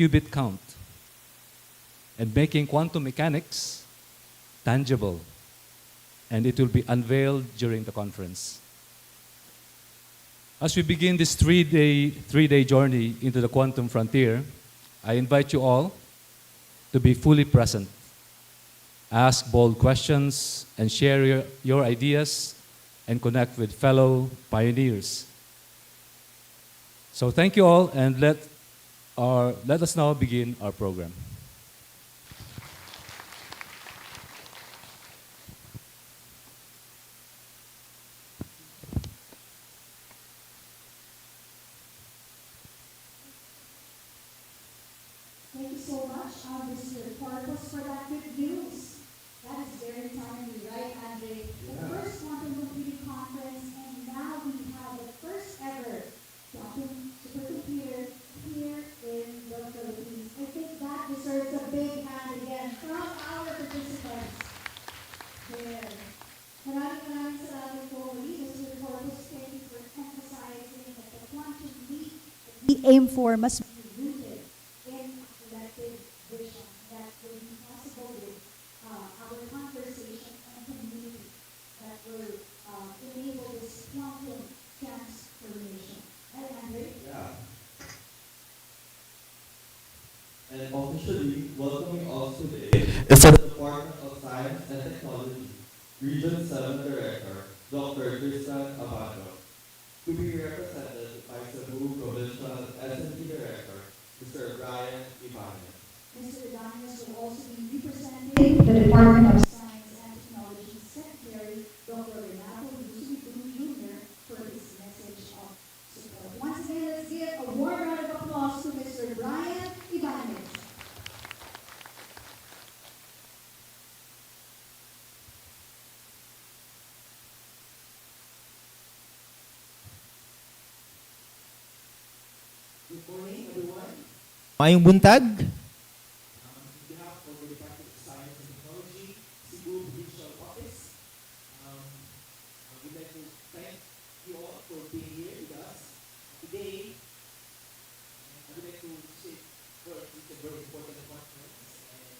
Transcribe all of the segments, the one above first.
qubit count and making quantum mechanics tangible. And it will be unveiled during the conference. As we begin this three-day journey into the quantum frontier, I invite you all to be fully present. Ask bold questions and share your ideas and connect with fellow pioneers. So thank you all, and let us now begin our program. Thank you so much, Mr. Corpus, for that good news. That is very timely, right, Andre? The first quantum computing conference, and now we have the first ever quantum supercomputer here in the Philippines. I think that deserves a big hand again from our participants. There. Maraming salamat po muli, Mr. Corpus. Thank you for emphasizing that the quantum leap that we aim for must be rooted in collective vision that will be possible with our conversation and community that will enable this quantum transformation. Right, Andre? Yeah. And officially welcoming us today is the Department of Science and Technology, Region 7 Director, Dr. QISTCon.ph, to be represented by Cebu Provincial S&T Director, Mr. Brian Ibanez. Mr. Ibanez will also be representing the Department of Science and Technology Secretary, Dr. Renato Jr. for his message of support. Once again, let's give a warm round of applause to Mr. Brian Ibanez. Good morning, everyone. Mayong buntag. On behalf of the Department of Science and Technology, Cebu Provincial Office, we'd like to thank you all for being here with us today. I would like to say first, it's a very important conference, and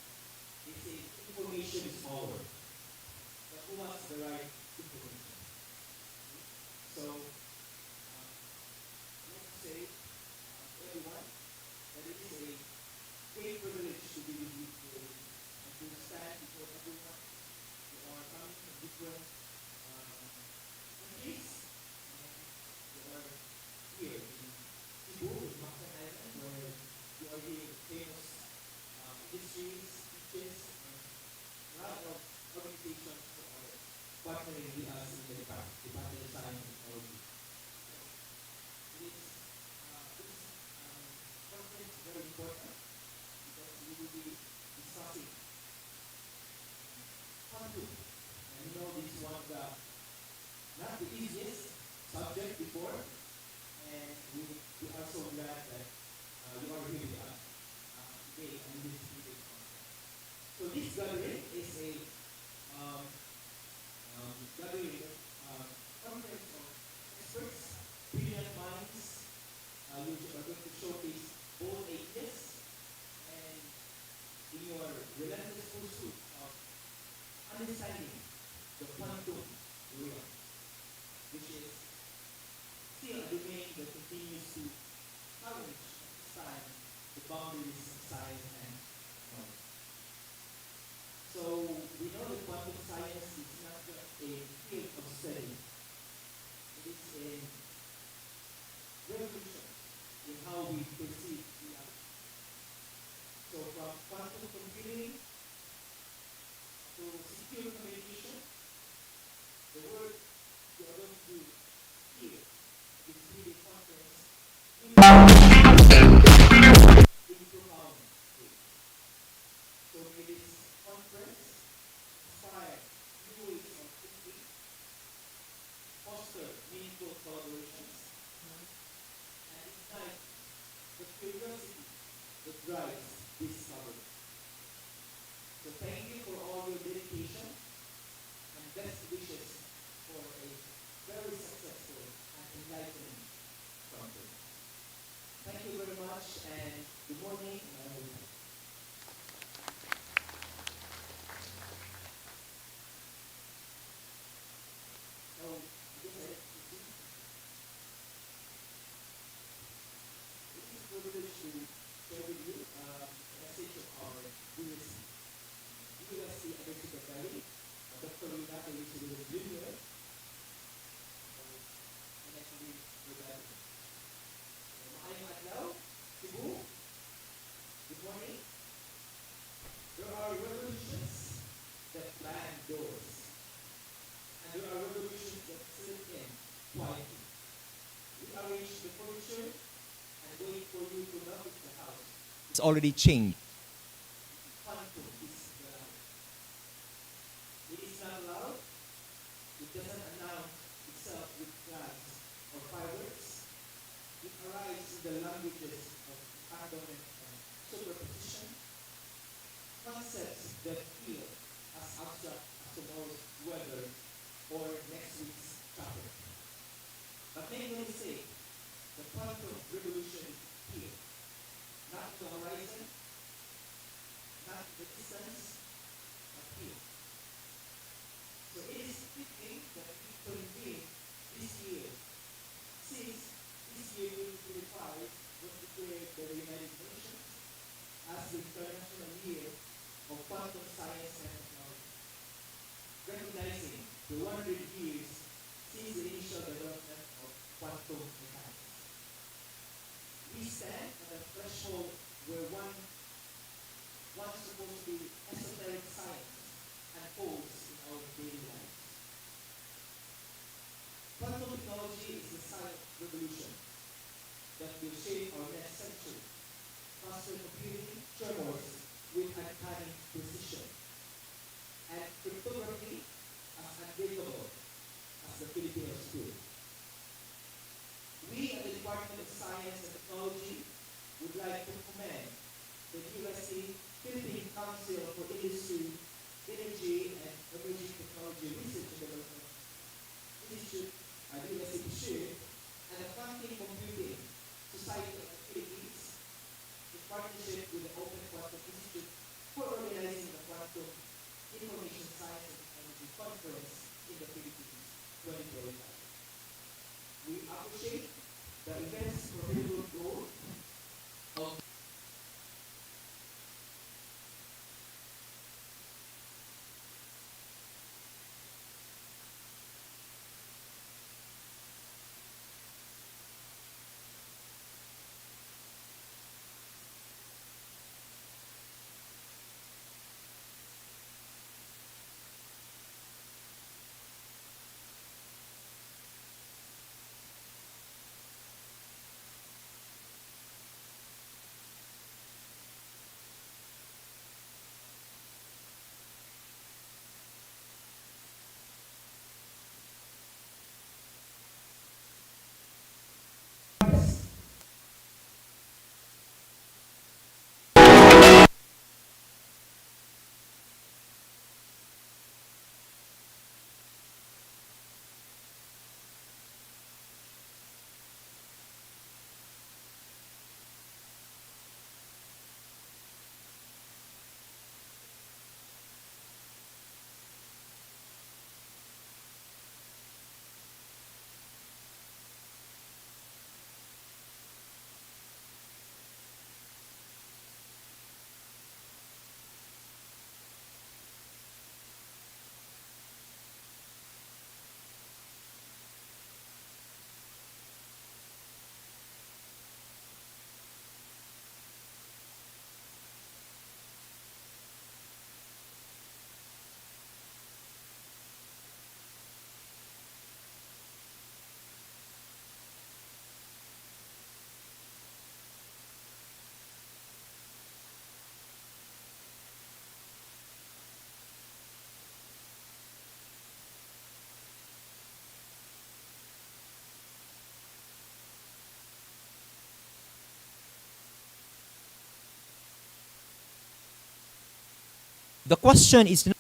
they say information is power. But who has the right information? So, I'd like to say everyone that it is a great privilege to be with you today and to stand before everyone who are coming from different countries and who are here in Cebu, in Mountain Island, where you are hearing famous industries, speeches, and a lot of organizations that are partnering with us in the Department of Science and Technology. This conference is very important because we will be discussing quantum. And you know this is one of the not the easiest subject before, and we are so glad that you are here with us today on this big conference. So this gathering is a gathering conference of experts, brilliant minds, which are going to showcase bold ideas and in your relentless pursuit of understanding the quantum realm, which is still a domain that continues to challenge and expand the boundaries of science and knowledge. So we know that quantum science is not just a field of study. It is a revolution in how we perceive reality. So from quantum computing to secure communication, the work we are going to do here at this 3-day conference in profound ways. So may this conference inspire new ways of thinking, foster meaningful collaborations, and ignite the curiosity that drives discovery. So thank you for all your dedication and best wishes for a very successful and enlightening conference. Thank you very much, and Good morning. So, I guess it is a privilege to share with you a message of our USC. USC Agri Secretary, Dr. Rina Jr. And actually, with that, maayong adlaw, Cebu. Good morning. There are revolutions that plan doors, and there are revolutions that slip in quietly. Rearrange the furniture and wait for you to notice the house. It's already changed. Quantum is the loud. It is not loud. It doesn't announce itself with flags or fireworks. It arrives in the languages of abandonment and superposition, concepts that feel as abstract as tomorrow's weather or next week's traffic. But make no mistake, the quantum revolution is here. Not the horizon, not the distance, but here. So it is fitting that we convene this year, since this year 2025 was declared by the United Nations as the International Year of Quantum Science and Technology, recognizing the 100 years since the initial development of quantum mechanics. We stand at a threshold where once supposed to be esoteric science unfolds in our daily lives. Quantum technology is the silent revolution that will shape our next century. Faster computing tremors with uncanny precision, and cryptography as unbreakable as the Filipinos do. We at the Department of Science and Technology would like to commend the USC Philippine Council for Industry, Energy, and Emerging Technology Research and Development Institute at USC Pursuit and the Quantum Computing Society of the Philippines in partnership with the Open Quantum Institute for organizing the Quantum Information Science and Technology Conference in the Philippines 2025. We appreciate the event's profitable goal of the question is not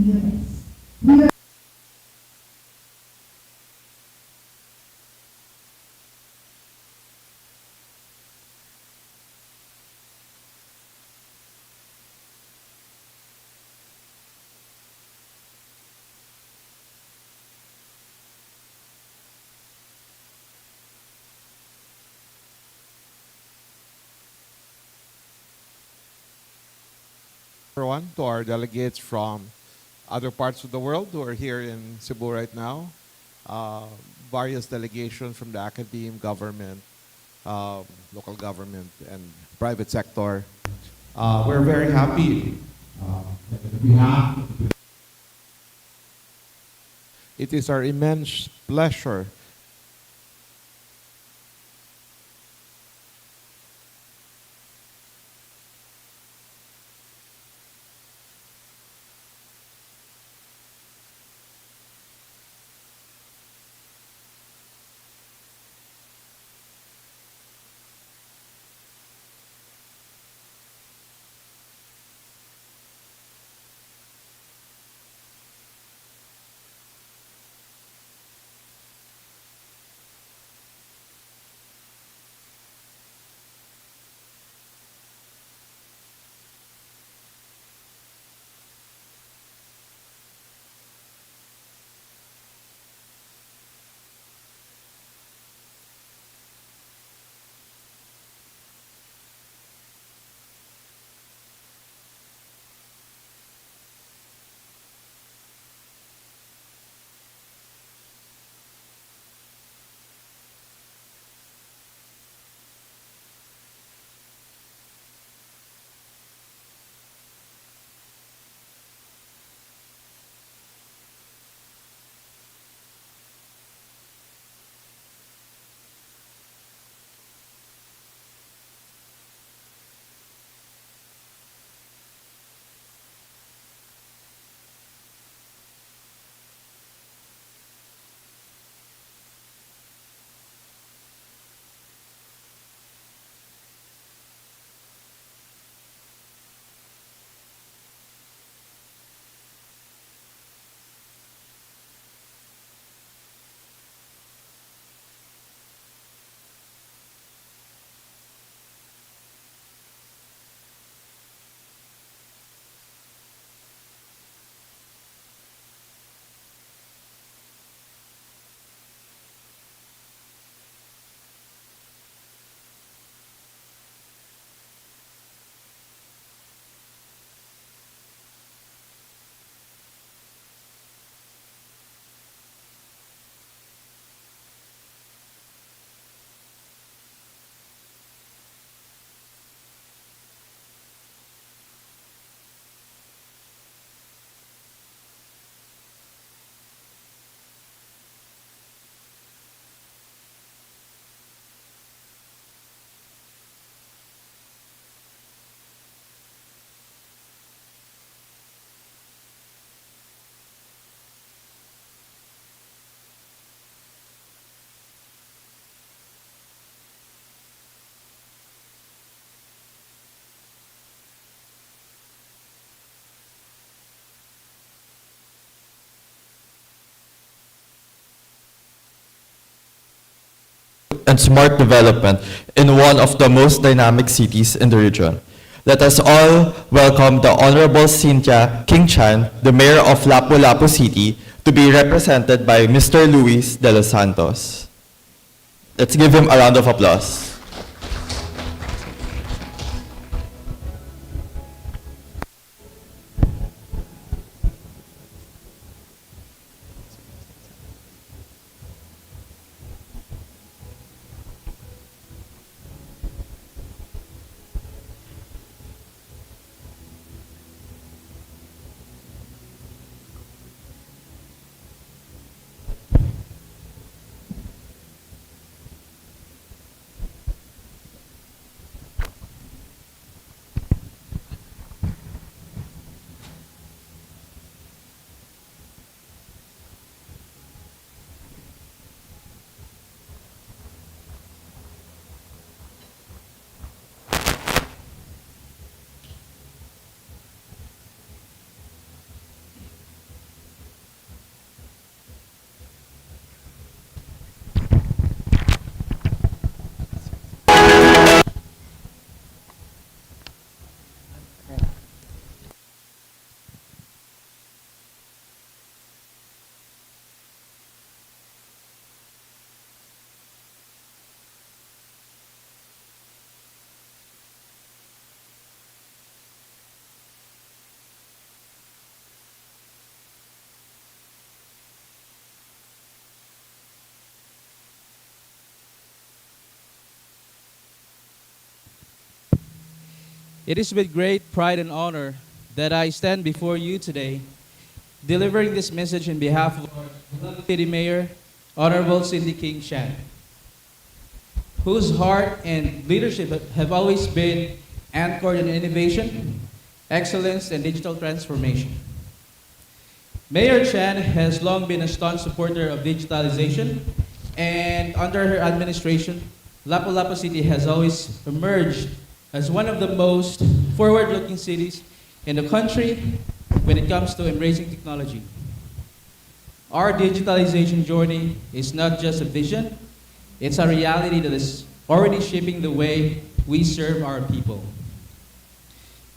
units. We are Everyone, to our delegates from other parts of the world who are here in Cebu right now, uh, various delegations from the academe, government, local government, and private sector. We're very happy that we have. It is our immense pleasure and smart development in one of the most dynamic cities in the region. Let us all welcome the Honorable Cynthia King Chan, the Mayor of Lapu-Lapu City, to be represented by Mr. Luis de los Santos. Let's give him a round of applause. It is with great pride and honor that I stand before you today, delivering this message in behalf of our beloved City Mayor, Honorable Cindy King Shan, whose heart and leadership have always been anchored in innovation, excellence, and digital transformation. Mayor Chan has long been a staunch supporter of digitalization, and under her administration, Lapu-Lapu City has always emerged as one of the most forward-looking cities in the country when it comes to embracing technology. Our digitalization journey is not just a vision, it's a reality that is already shaping the way we serve our people.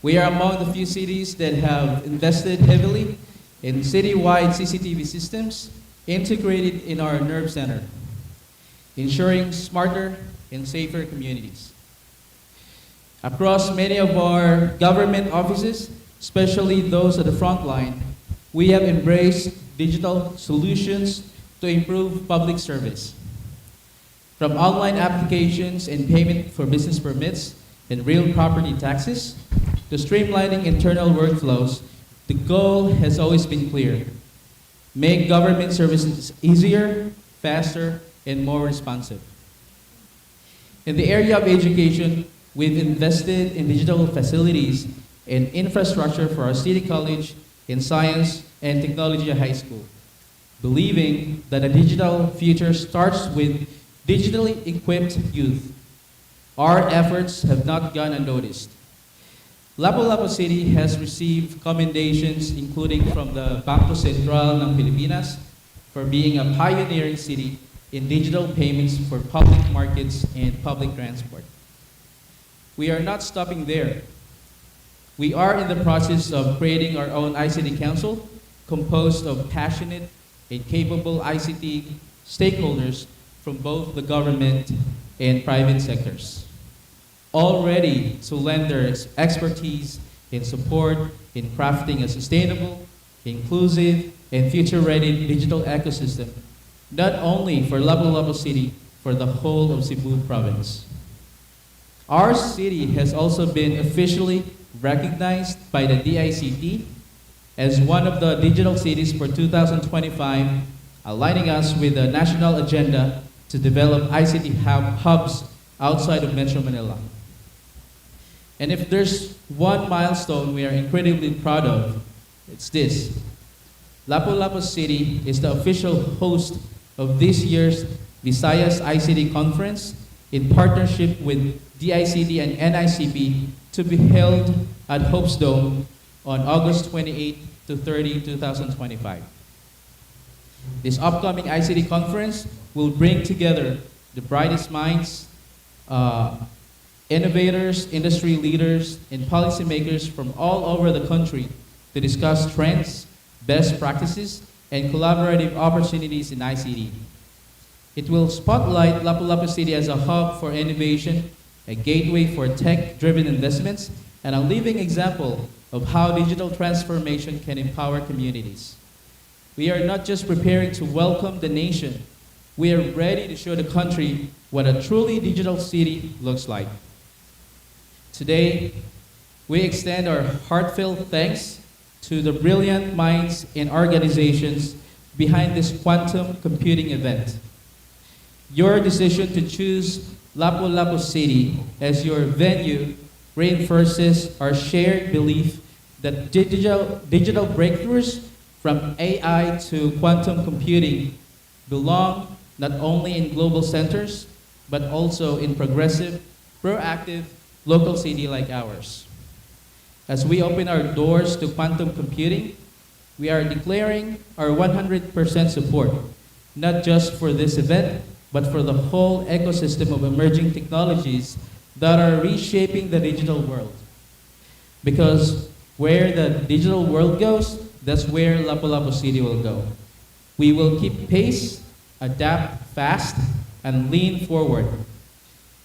We are among the few cities that have invested heavily in citywide CCTV systems integrated in our nerve center, ensuring smarter and safer communities. Across many of our government offices, especially those at the front line, we have embraced digital solutions to improve public service. From online applications and payment for business permits and real property taxes, to streamlining internal workflows, the goal has always been clear: make government services easier, faster, and more responsive. In the area of education, we've invested in digital facilities and infrastructure for our City College in Science and Technology High School, believing that a digital future starts with digitally equipped youth. Our efforts have not gone unnoticed. Lapu-Lapu City has received commendations including from the Bangko Sentral ng Pilipinas for being a pioneering city in digital payments for public markets and public transport. We are not stopping there. We are in the process of creating our own ICT Council composed of passionate and capable ICT stakeholders from both the government and private sectors, all ready to lend their expertise and support in crafting a sustainable, inclusive, and future-ready digital ecosystem, not only for Lapu-Lapu City, for the whole of Cebu province. Our city has also been officially recognized by the DICT as one of the digital cities for 2025, aligning us with the national agenda to develop ICT hubs outside of Metro Manila. And if there's one milestone we are incredibly proud of, it's this: Lapu-Lapu City is the official host of this year's Visayas ICT Conference in partnership with DICT and NICP to be held at Hope's Dome on August 28 to 30, 2025. This upcoming ICT conference will bring together the brightest minds, innovators, industry leaders, and policymakers from all over the country to discuss trends, best practices, and collaborative opportunities in ICT. It will spotlight Lapu-Lapu City as a hub for innovation, a gateway for tech-driven investments, and a living example of how digital transformation can empower communities. We are not just preparing to welcome the nation, we are ready to show the country what a truly digital city looks like. Today, we extend our heartfelt thanks to the brilliant minds and organizations behind this quantum computing event. Your decision to choose Lapu-Lapu City as your venue reinforces our shared belief that digital breakthroughs from AI to quantum computing belong not only in global centers, but also in progressive, proactive, local city like ours. As we open our doors to quantum computing, we are declaring our 100% support, not just for this event, but for the whole ecosystem of emerging technologies that are reshaping the digital world. Because where the digital world goes, that's where Lapu-Lapu City will go. We will keep pace, adapt fast, and lean forward.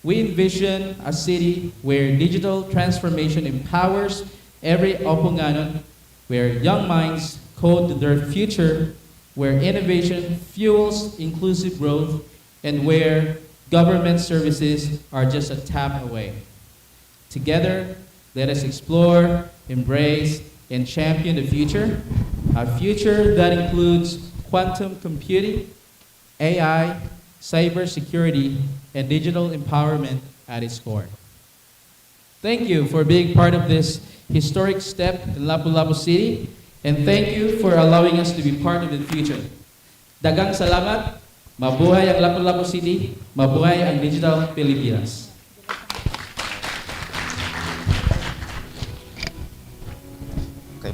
We envision a city where digital transformation empowers every Opunganon, where young minds code their future, where innovation fuels inclusive growth, and where government services are just a tap away. Together, Let us explore, embrace, and champion the future. A future that includes quantum computing, AI, cybersecurity, and digital empowerment at its core. Thank you for being part of this historic step in Lapu-Lapu City, and thank you for allowing us to be part of the future. Dagang salamat, mabuhay ang Lapu-Lapu City, mabuhay ang Digital Pilipinas. Okay.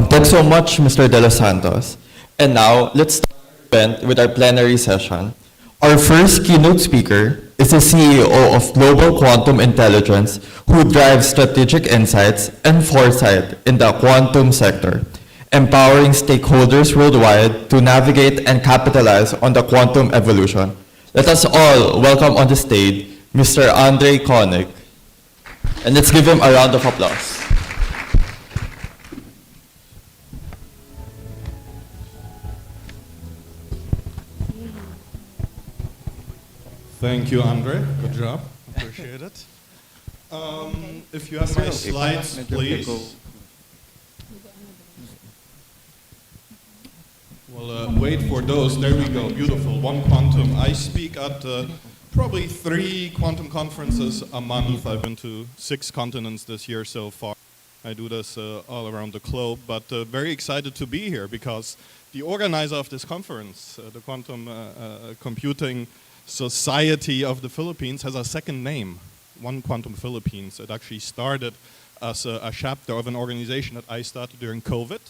Thanks so much, Mr. De Los Santos. And now, let's start our event with our plenary session. Our first keynote speaker is the CEO of Global Quantum Intelligence, who drives strategic insights and foresight in the quantum sector, empowering stakeholders worldwide to navigate and capitalize on the quantum evolution. Let us all welcome on the stage Mr. Andre Koenig. And let's give him a round of applause. Thank you, Andre. Good job. Appreciate it. If you have my slides, please. Well, wait for those. There we go. Beautiful. One quantum. I speak at probably 3 quantum conferences a month. I've been to 6 continents this year so far. I do this all around the globe, but very excited to be here because the organizer of this conference, the Quantum Computing Society of the Philippines, has a second name, One Quantum Philippines. It actually started as a chapter of an organization that I started during COVID.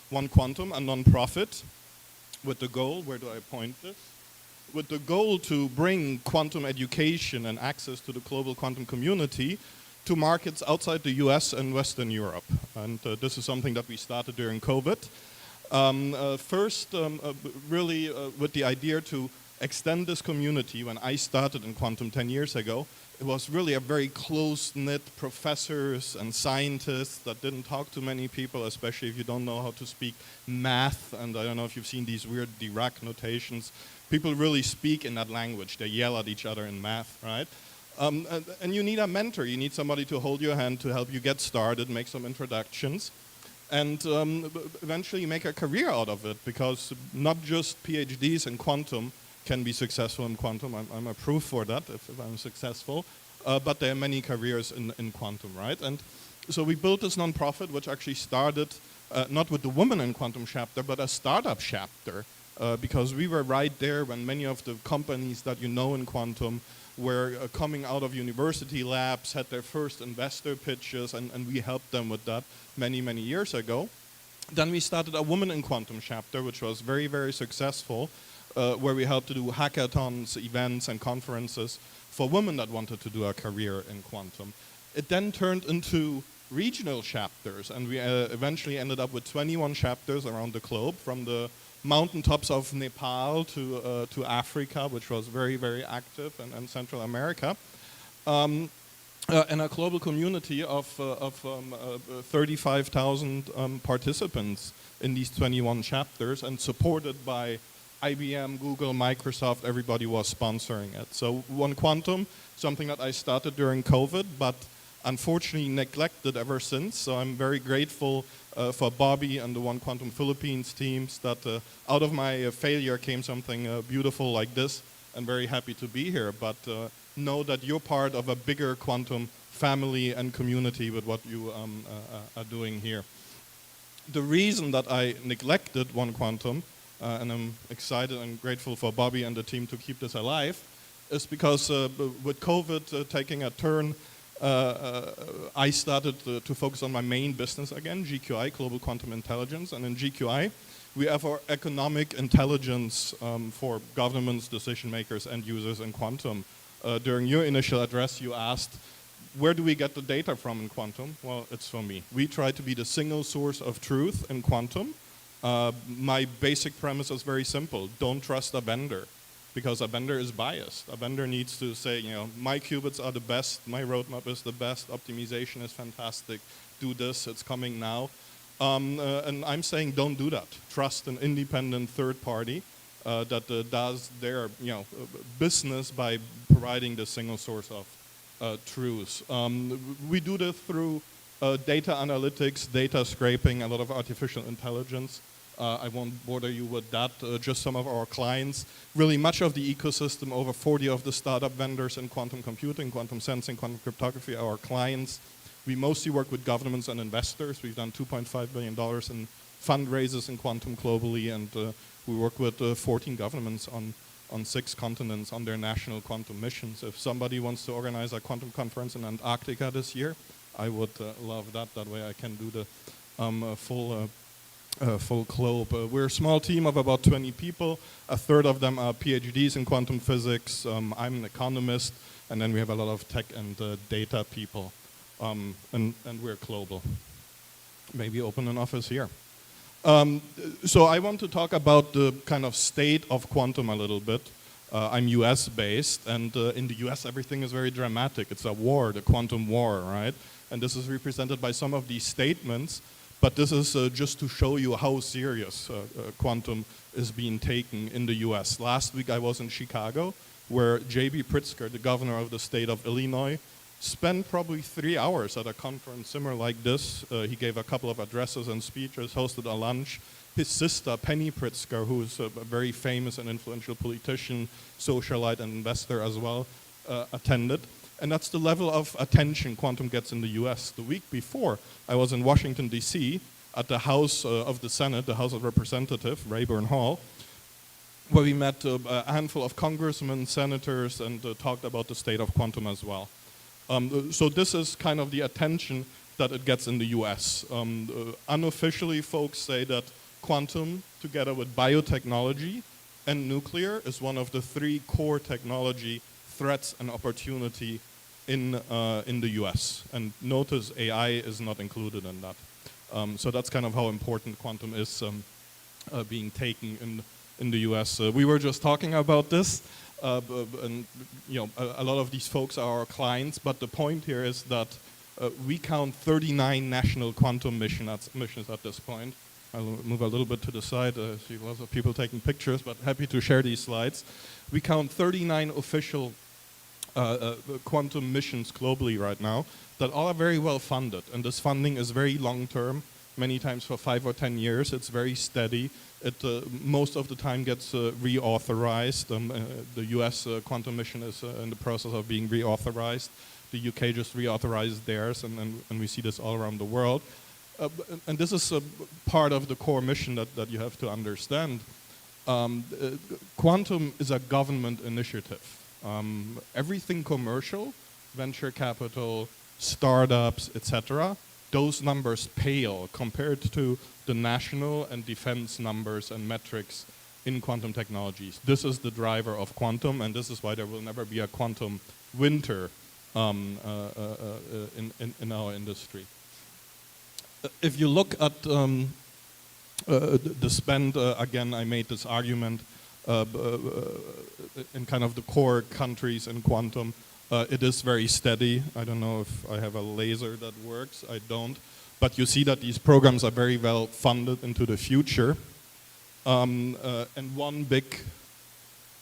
One Quantum, a non-profit, with the goal, where do I point this? With the goal to bring quantum education and access to the global quantum community to markets outside the US and Western Europe. And this is something that we started during COVID. First, really with the idea to extend this community. When I started in quantum 10 years ago, it was really a very close-knit professors and scientists that didn't talk to many people, especially if you don't know how to speak math. And I don't know if you've seen these weird Dirac notations. People really speak in that language. They yell at each other in math, right? And you need a mentor. You need somebody to hold your hand to help you get started, make some introductions, and eventually make a career out of it, because not just PhDs in quantum can be successful in quantum. I'm a proof for that if I'm successful. But there are many careers in quantum, right? And so we built this nonprofit, which actually started not with the Women in Quantum chapter, but a startup chapter, because we were right there when many of the companies that you know in quantum were coming out of university labs, had their first investor pitches, and we helped them with that many, many years ago. Then we started a Women in Quantum chapter, which was very, very successful, where we helped to do hackathons, events, and conferences for women that wanted to do a career in quantum. It then turned into regional chapters, and we eventually ended up with 21 chapters around the globe, from the mountaintops of Nepal to Africa, which was very, very active, and Central America. And a global community of 35,000 participants in these 21 chapters, and supported by IBM, Google, Microsoft. Everybody was sponsoring it. So One Quantum, something that I started during COVID, but unfortunately neglected ever since. So I'm very grateful for Bobby and the One Quantum Philippines teams that out of my failure came something beautiful like this. I'm very happy to be here, but know that you're part of a bigger quantum family and community with what you are doing here. The reason that I neglected One Quantum, and I'm excited and grateful for Bobby and the team to keep this alive, is because with COVID taking a turn, I started to focus on my main business again, GQI, Global Quantum Intelligence. And in GQI, we have our economic intelligence for governments, decision makers, and users in quantum. During your initial address, you asked, where do we get the data from in quantum? Well, it's from me. We try to be the single source of truth in quantum. My basic premise is very simple. Don't trust a vendor, because a vendor is biased. A vendor needs to say, you know, my qubits are the best, my roadmap is the best, optimization is fantastic, do this, it's coming now. And I'm saying don't do that. Trust an independent third party that does their business by providing the single source of truths. We do this through data analytics, data scraping, a lot of artificial intelligence. I won't bother you with that, just some of our clients. Really much of the ecosystem, over 40 of the startup vendors in quantum computing, quantum sensing, quantum cryptography are our clients. We mostly work with governments and investors. We've done $2.5 billion in fundraisers in quantum globally, and we work with 14 governments on 6 continents on their national quantum missions. If somebody wants to organize a quantum conference in Antarctica this year, I would love that. That way I can do the full globe. We're a small team of about 20 people. A third of them are PhDs in quantum physics. I'm an economist, and then we have a lot of tech and data people. And we're global. Maybe open an office here. So I want to talk about the kind of state of quantum a little bit. I'm US based, and in the US everything is very dramatic. It's a war, the quantum war, right? And this is represented by some of these statements, but this is just to show you how serious quantum is being taken in the US. Last week I was in Chicago, where J.B. Pritzker, the governor of the state of Illinois, spent probably 3 hours at a conference similar like this. He gave a couple of addresses and speeches, hosted a lunch. His sister, Penny Pritzker, who is a very famous and influential politician, socialite and investor as well, attended. And that's the level of attention quantum gets in the US. The week before, I was in Washington, D.C., at the House of the Senate, the House of Representatives, Rayburn Hall, where we met a handful of congressmen, senators, and talked about the state of quantum as well. So this is kind of the attention that it gets in the US. Unofficially, folks say that quantum, together with biotechnology and nuclear, is one of the 3 core technology threats and opportunity in the US. And notice AI is not included in that. So that's kind of how important quantum is being taken in the US. We were just talking about this. And you know, a lot of these folks are our clients, but the point here is that we count 39 national quantum missions at this point. I'll move a little bit to the side, see lots of people taking pictures, but happy to share these slides. We count 39 official quantum missions globally right now that all are very well funded, and this funding is very long term, many times for 5 or 10 years. It's very steady. It most of the time gets reauthorized. The US quantum mission is in the process of being reauthorized. The UK just reauthorized theirs, and we see this all around the world. And this is part of the core mission that you have to understand. Quantum is a government initiative. Everything commercial, venture capital, startups, etc., those numbers pale compared to the national and defense numbers and metrics in quantum technologies. This is the driver of quantum, and this is why there will never be a quantum winter in our industry. If you look at the spend, again, I made this argument in kind of the core countries in quantum. It is very steady. I don't know if I have a laser that works. I don't. But you see that these programs are very well funded into the future. And one big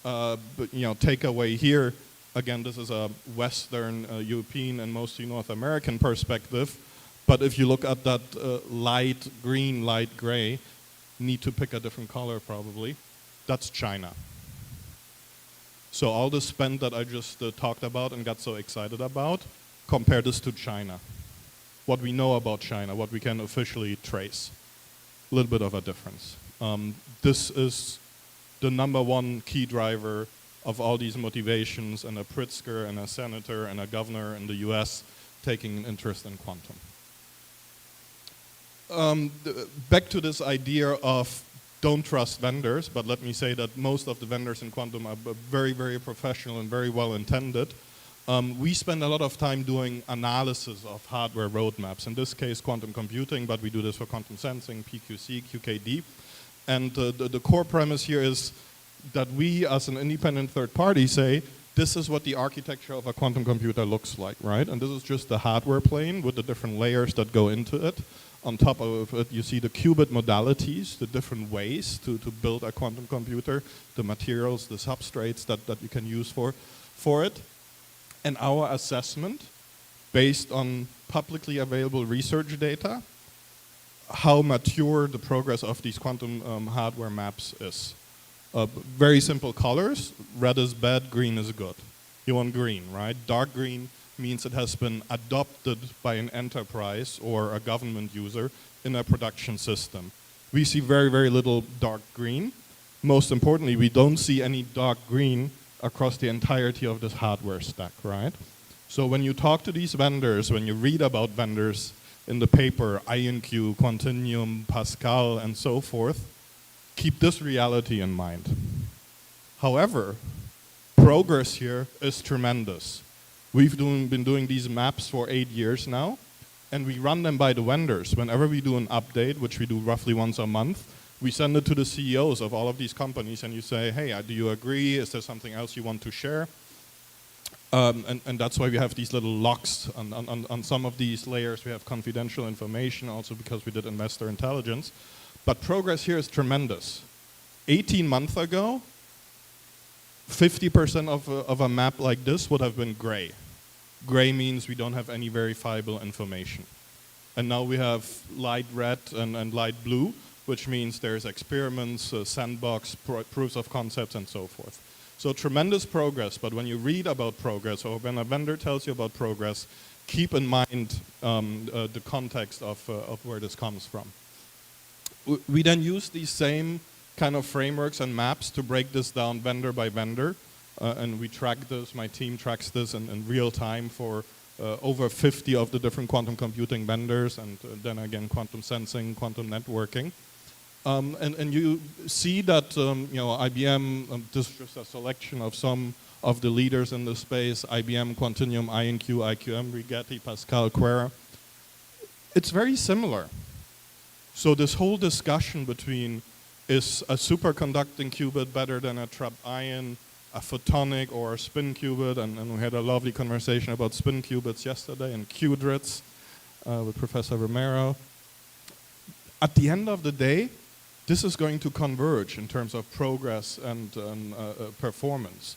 takeaway here, again, this is a Western, European, and mostly North American perspective. But if you look at that light green, light gray, need to pick a different color probably, that's China. So all the spend that I just talked about and got so excited about, compare this to China. What we know about China, what we can officially trace, a little bit of a difference. This is the #1 key driver of all these motivations, and a Pritzker and a senator and a governor in the US taking an interest in quantum. Back to this idea of don't trust vendors, but let me say that most of the vendors in quantum are very, very professional and very well intended. We spend a lot of time doing analysis of hardware roadmaps, in this case quantum computing, but we do this for quantum sensing, PQC, QKD. And the core premise here is that we, as an independent third party, say, this is what the architecture of a quantum computer looks like, right? And this is just the hardware plane with the different layers that go into it. On top of it, you see the qubit modalities, the different ways to build a quantum computer, the materials, the substrates that you can use for it. And our assessment, based on publicly available research data, how mature the progress of these quantum hardware maps is. Very simple colors. Red is bad, green is good. You want green, right? Dark green means it has been adopted by an enterprise or a government user in a production system. We see very, very little dark green. Most importantly, we don't see any dark green across the entirety of this hardware stack, right? So when you talk to these vendors, when you read about vendors in the paper, IonQ, Quantinuum, Pascal, and so forth, keep this reality in mind. However, progress here is tremendous. We've been doing these maps for 8 years now, and we run them by the vendors. Whenever we do an update, which we do roughly once a month, we send it to the CEOs of all of these companies, and you say, hey, do you agree? Is there something else you want to share? And that's why we have these little locks on some of these layers. We have confidential information, also because we did investor intelligence. But progress here is tremendous. 18 months ago, 50% of a map like this would have been gray. Gray means we don't have any verifiable information. And now we have light red and light blue, which means there's experiments, sandbox, proofs of concepts, and so forth. So tremendous progress, but when you read about progress or when a vendor tells you about progress, keep in mind the context of where this comes from. We then use these same kind of frameworks and maps to break this down vendor by vendor, and we track this, my team tracks this in real time for over 50 of the different quantum computing vendors, and then again quantum sensing, quantum networking. And you see that IBM, this is just a selection of some of the leaders in the space, IBM, Quantinuum, IonQ, IQM, Rigetti, Pascal, Quera. It's very similar. So this whole discussion between is a superconducting qubit better than a trapped ion, a photonic or a spin qubit, and we had a lovely conversation about spin qubits yesterday and qudrits with Professor Romero. At the end of the day, this is going to converge in terms of progress and performance.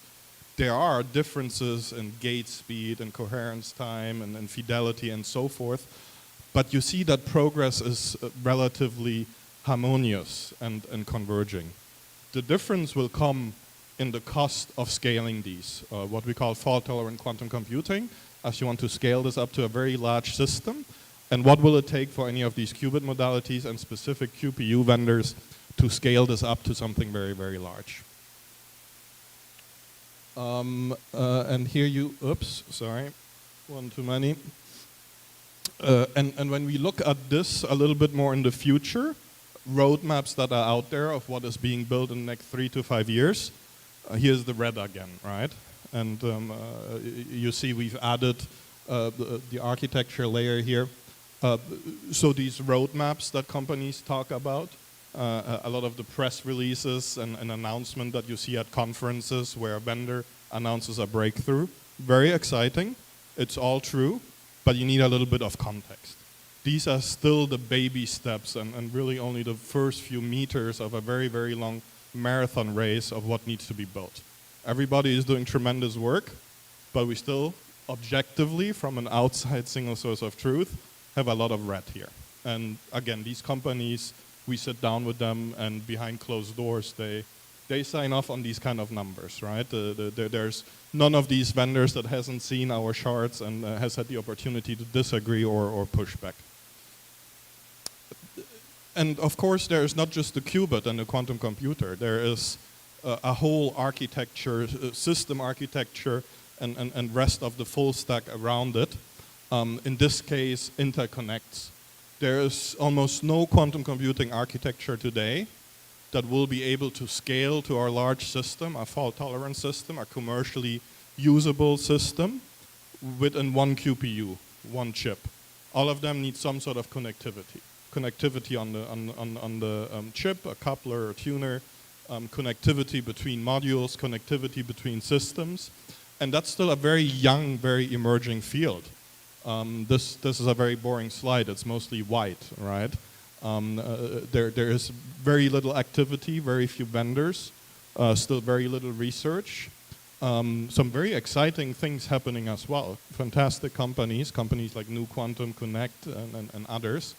There are differences in gate speed and coherence time and fidelity and so forth, but you see that progress is relatively harmonious and converging. The difference will come in the cost of scaling these, what we call fault-tolerant quantum computing, as you want to scale this up to a very large system. And what will it take for any of these qubit modalities and specific QPU vendors to scale this up to something very, very large? And here you, oops, sorry, one too many. And when we look at this a little bit more in the future, roadmaps that are out there of what is being built in the next 3 to 5 years, here's the red again, right? And you see we've added the architecture layer here. So these roadmaps that companies talk about, a lot of the press releases and an announcement that you see at conferences where a vendor announces a breakthrough, very exciting, it's all true, but you need a little bit of context. These are still the baby steps and really only the first few meters of a very, very long marathon race of what needs to be built. Everybody is doing tremendous work, but we still, objectively, from an outside single source of truth, have a lot of red here. And again, these companies, we sit down with them and behind closed doors, they sign off on these kind of numbers, right? There's none of these vendors that hasn't seen our charts and has had the opportunity to disagree or push back. And of course, there is not just the qubit and the quantum computer. There is a whole architecture, system architecture, and rest of the full stack around it. In this case, interconnects. There is almost no quantum computing architecture today that will be able to scale to our large system, a fault-tolerant system, a commercially usable system within one QPU, one chip. All of them need some sort of connectivity. Connectivity on the chip, a coupler, a tuner, connectivity between modules, connectivity between systems. And that's still a very young, very emerging field. This is a very boring slide. It's mostly white, right? There is very little activity, very few vendors, still very little research. some very exciting things happening as well. Fantastic companies like New Quantum Connect and others.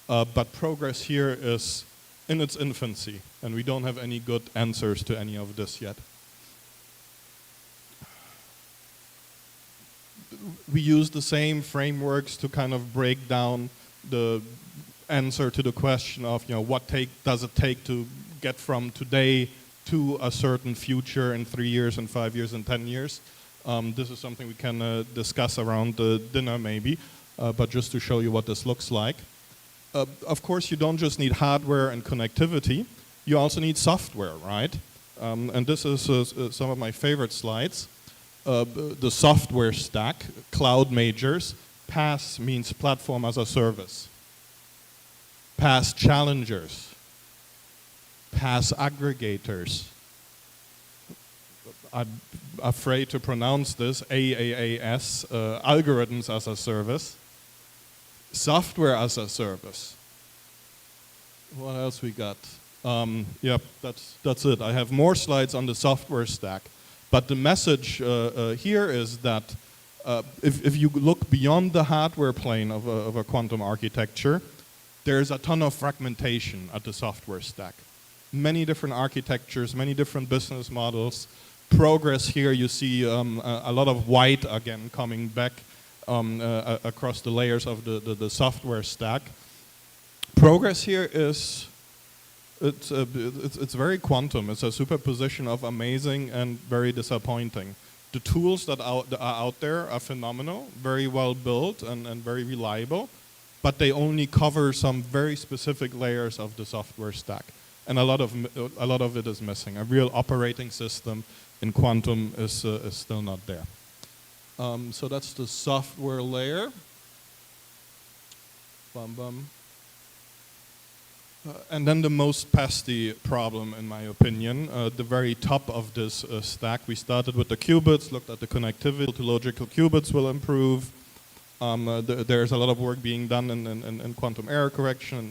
But progress here is in its infancy, and we don't have any good answers to any of this yet. We use the same frameworks to kind of break down the answer to the question of, what does it take to get from today to a certain future in 3 years and 5 years and 10 years. This is something we can discuss around the dinner maybe, but just to show you what this looks like. Of course, you don't just need hardware and connectivity, you also need software, right? And this is some of my favorite slides. The software stack, cloud majors. PaaS means platform as a service. PaaS challengers. PaaS aggregators. I'm afraid to pronounce this, AAAS, algorithms as a service. Software as a service. What else we got? Yep, that's it. I have more slides on the software stack. But the message here is that if you look beyond the hardware plane of a quantum architecture, there's a ton of fragmentation at the software stack. Many different architectures, many different business models. Progress here, you see a lot of white again coming back across the layers of the software stack. Progress here is it's very quantum. It's a superposition of amazing and very disappointing. The tools that are out there are phenomenal, very well built and very reliable, but they only cover some very specific layers of the software stack, and a lot of it is missing. A real operating system in quantum is still not there. So that's the software layer. Bum bum. And then the most pesty problem, in my opinion, the very top of this stack. We started with the qubits, looked at the connectivity to logical qubits will improve. There's a lot of work being done in quantum error correction.